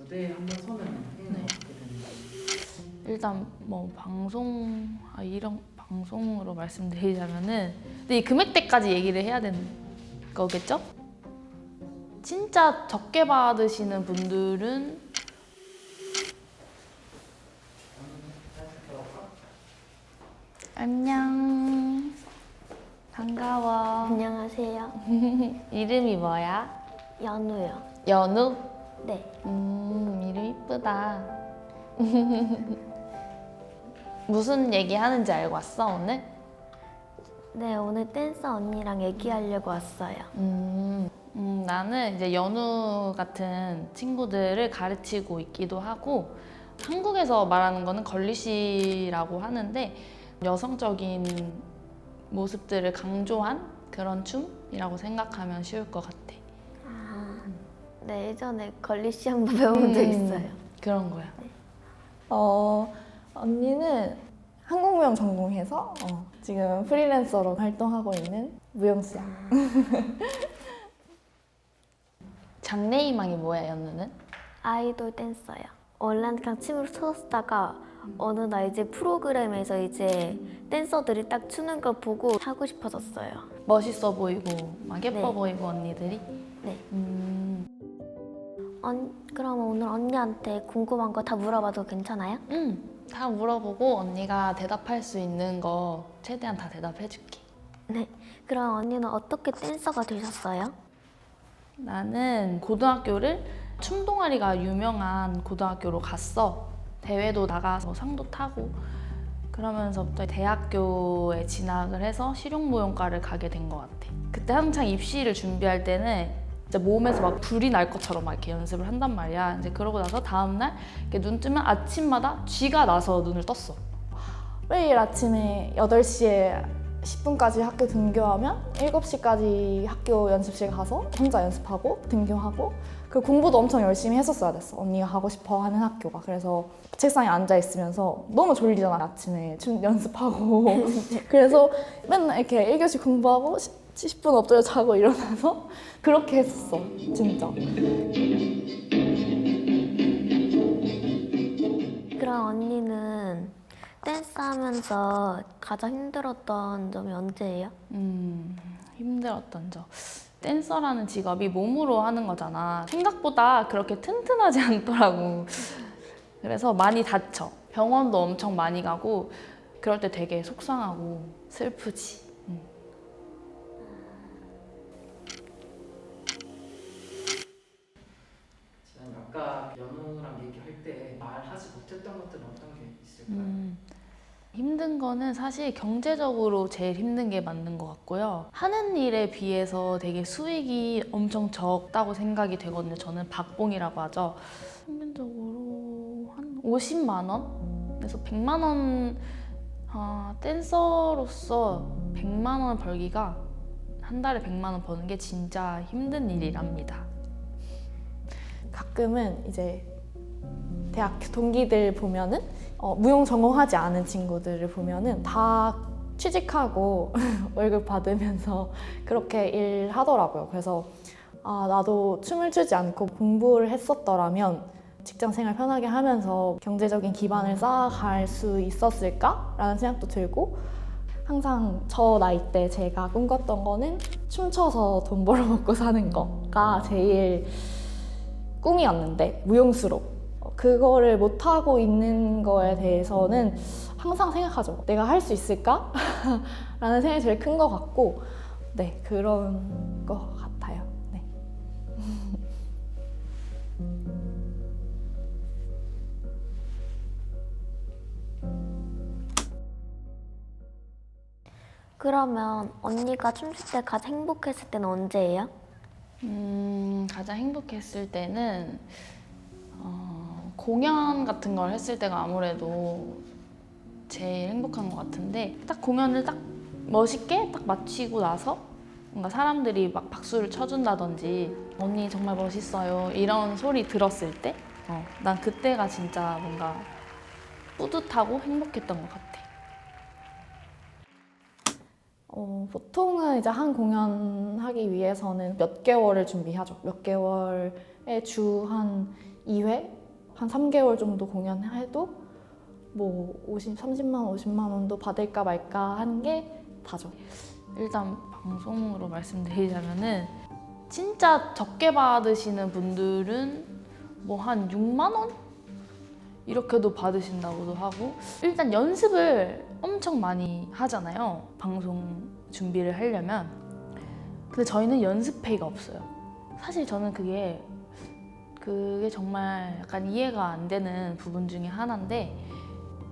무대에 한번 서면 행위는 네. 어떻게 되는지. 일단 뭐 이런 방송으로 말씀드리자면은 근데 이 금액대까지 얘기를 해야 되는 거겠죠? 진짜 적게 받으시는 분들은 안녕 반가워. 안녕하세요. 이름이 뭐야? 연우요. 연우? 네. 이름 이쁘다. 무슨 얘기 하는지 알고 왔어 오늘? 네, 오늘 댄서 언니랑 얘기하려고 왔어요. 나는 이제 연우 같은 친구들을 가르치고 있기도 하고 한국에서 말하는 거는 걸리시라고 하는데 여성적인 모습들을 강조한 그런 춤이라고 생각하면 쉬울 것 같아. 네, 예전에 걸리시 한번 배워본 적 있어요. 그런 거야. 언니는 한국무용 전공해서 지금 프리랜서로 활동하고 있는 무용수야. 장래희망이 뭐야 연우는? 아이돌 댄서요. 원래는 그냥 춤을 췄다가 어느 날 이제 프로그램에서 이제 댄서들이 딱 추는 걸 보고 하고 싶어졌어요. 멋있어 보이고 막 예뻐 네. 보이고 언니들이? 네. 그럼 오늘 언니한테 궁금한 거 다 물어봐도 괜찮아요? 다 물어보고 언니가 대답할 수 있는 거 최대한 다 대답해줄게. 네. 그럼 언니는 어떻게 댄서가 되셨어요? 나는 고등학교를 춤 동아리가 유명한 고등학교로 갔어. 대회도 나가서 상도 타고 그러면서부터 대학교에 진학을 해서 실용무용과를 가게 된 것 같아. 그때 한창 입시를 준비할 때는 진짜 몸에서 막 불이 날 것처럼 막 이렇게 연습을 한단 말이야. 이제 그러고 나서 다음날 이렇게 눈 뜨면 아침마다 쥐가 나서 눈을 떴어. 매일 아침에 8시에 10분까지 학교 등교하면 7시까지 학교 연습실 가서 혼자 연습하고 등교하고 그 공부도 엄청 열심히 했었어야 됐어. 언니가 가고 싶어 하는 학교가. 그래서 책상에 앉아 있으면서 너무 졸리잖아. 아침에 춤 연습하고. 그래서 맨날 이렇게 1교시 공부하고 10분 엎드려 자고 일어나서 그렇게 했었어. 진짜. 그럼 언니는 댄스 하면서 가장 힘들었던 점이 언제예요? 힘들었던 점. 댄서라는 직업이 몸으로 하는 거잖아. 생각보다 그렇게 튼튼하지 않더라고. 그래서 많이 다쳐. 병원도 엄청 많이 가고 그럴 때 되게 속상하고 슬프지. 지금 아까 연우랑 얘기할 때 말하지 못했던 것들은 어떤 게 있을까요? 힘든 거는 사실 경제적으로 제일 힘든 게 맞는 것 같고요. 하는 일에 비해서 되게 수익이 엄청 적다고 생각이 되거든요. 저는 박봉이라고 하죠. 평균적으로 한 50만 원? 그래서 100만 원, 댄서로서 100만 원 벌기가 한 달에 100만 원 버는 게 진짜 힘든 일이랍니다. 가끔은 이제 대학 동기들 보면은 무용 전공하지 않은 친구들을 보면은 다 취직하고 월급 받으면서 그렇게 일하더라고요. 그래서 나도 춤을 추지 않고 공부를 했었더라면 직장 생활 편하게 하면서 경제적인 기반을 쌓아갈 수 있었을까라는 생각도 들고 항상 저 나이 때 제가 꿈꿨던 거는 춤춰서 돈 벌어먹고 사는 거가 제일 꿈이었는데 무용수로 그거를 못하고 있는 거에 대해서는 항상 생각하죠. 내가 할 수 있을까? 라는 생각이 제일 큰 것 같고 네, 그런 것 같아요. 네. 그러면 언니가 춤출 때 가장 행복했을 때는 언제예요? 가장 행복했을 때는 공연 같은 걸 했을 때가 아무래도 제일 행복한 것 같은데 딱 공연을 딱 멋있게 딱 마치고 나서 뭔가 사람들이 막 박수를 쳐준다든지 언니 정말 멋있어요 이런 소리 들었을 때 난 그때가 진짜 뭔가 뿌듯하고 행복했던 것 같아. 보통은 이제 한 공연 하기 위해서는 몇 개월을 준비하죠. 몇 개월에 주 한 2회 한 3개월 정도 공연해도 뭐 30만 원, 50만 원도 받을까 말까 한 게 다죠. 일단 방송으로 말씀드리자면은 진짜 적게 받으시는 분들은 뭐 한 6만 원? 이렇게도 받으신다고도 하고, 일단 연습을 엄청 많이 하잖아요, 방송 준비를 하려면. 근데 저희는 연습페이가 없어요. 사실 저는 그게 정말 약간 이해가 안 되는 부분 중에 하나인데,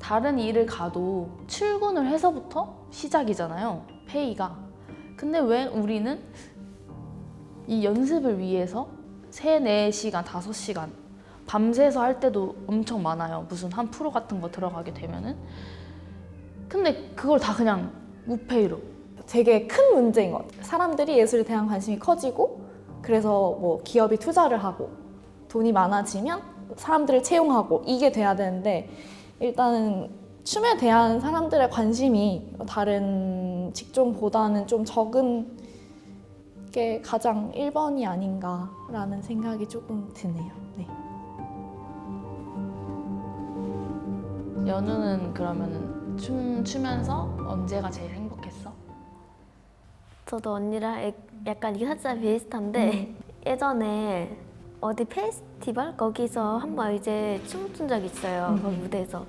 다른 일을 가도 출근을 해서부터 시작이잖아요, 페이가. 근데 왜 우리는 이 연습을 위해서 3, 4시간, 5시간 밤새서 할 때도 엄청 많아요. 무슨 한 프로 같은 거 들어가게 되면은. 근데 그걸 다 그냥 무페이로. 되게 큰 문제인 것 같아요. 사람들이 예술에 대한 관심이 커지고, 그래서 뭐 기업이 투자를 하고 돈이 많아지면 사람들을 채용하고 이게 돼야 되는데, 일단은 춤에 대한 사람들의 관심이 다른 직종보다는 좀 적은 게 가장 1번이 아닌가라는 생각이 조금 드네요. 네. 연우는 그러면 춤추면서 언제가 제일 행복했어? 저도 언니랑 약간 이게 살짝 비슷한데 예전에 어디 페스티벌 거기서 한번 이제 춤춘 적 있어요. 거기 무대에서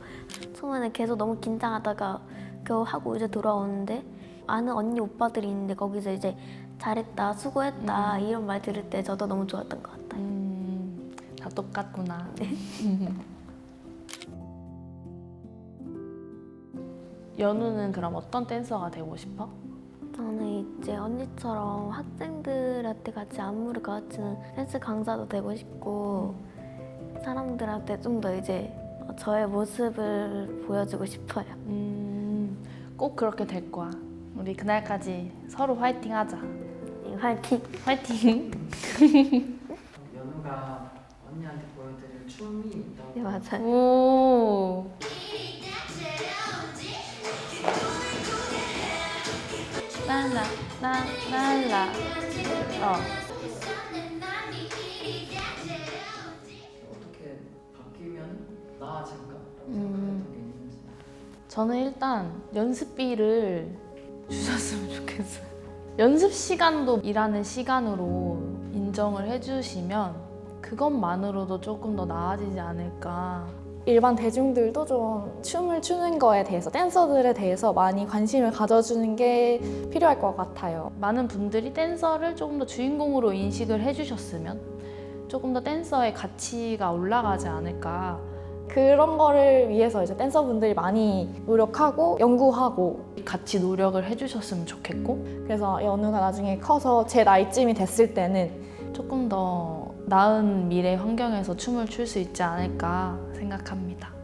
처음에는 계속 너무 긴장하다가 겨우 하고 이제 돌아오는데 아는 언니 오빠들이 있는데 거기서 이제 잘했다, 수고했다 이런 말 들을 때 저도 너무 좋았던 것 같아요. 다 똑같구나. 연우는 그럼 어떤 댄서가 되고 싶어? 저는 이제 언니처럼 학생들한테 같이 안무를 가르치는 댄스 강사도 되고 싶고 사람들한테 좀 더 이제 저의 모습을 보여주고 싶어요. 꼭 그렇게 될 거야. 우리 그날까지 서로 화이팅 하자. 화이팅! 화이팅! 연우가 언니한테 보여드릴 춤이 있다고. 네, 맞아요. 오. 랄라 랄라. 어떻게 바뀌면 나아질까? 생각했던 게 있는지. 저는 일단 연습비를 주셨으면 좋겠어요. 연습 시간도 일하는 시간으로 인정을 해주시면 그것만으로도 조금 더 나아지지 않을까. 일반 대중들도 좀 춤을 추는 거에 대해서, 댄서들에 대해서 많이 관심을 가져주는 게 필요할 것 같아요. 많은 분들이 댄서를 조금 더 주인공으로 인식을 해주셨으면 조금 더 댄서의 가치가 올라가지 않을까. 그런 거를 위해서 이제 댄서분들이 많이 노력하고 연구하고, 같이 노력을 해주셨으면 좋겠고, 그래서 연우가 나중에 커서 제 나이쯤이 됐을 때는 조금 더 나은 미래 환경에서 춤을 출 수 있지 않을까 생각합니다.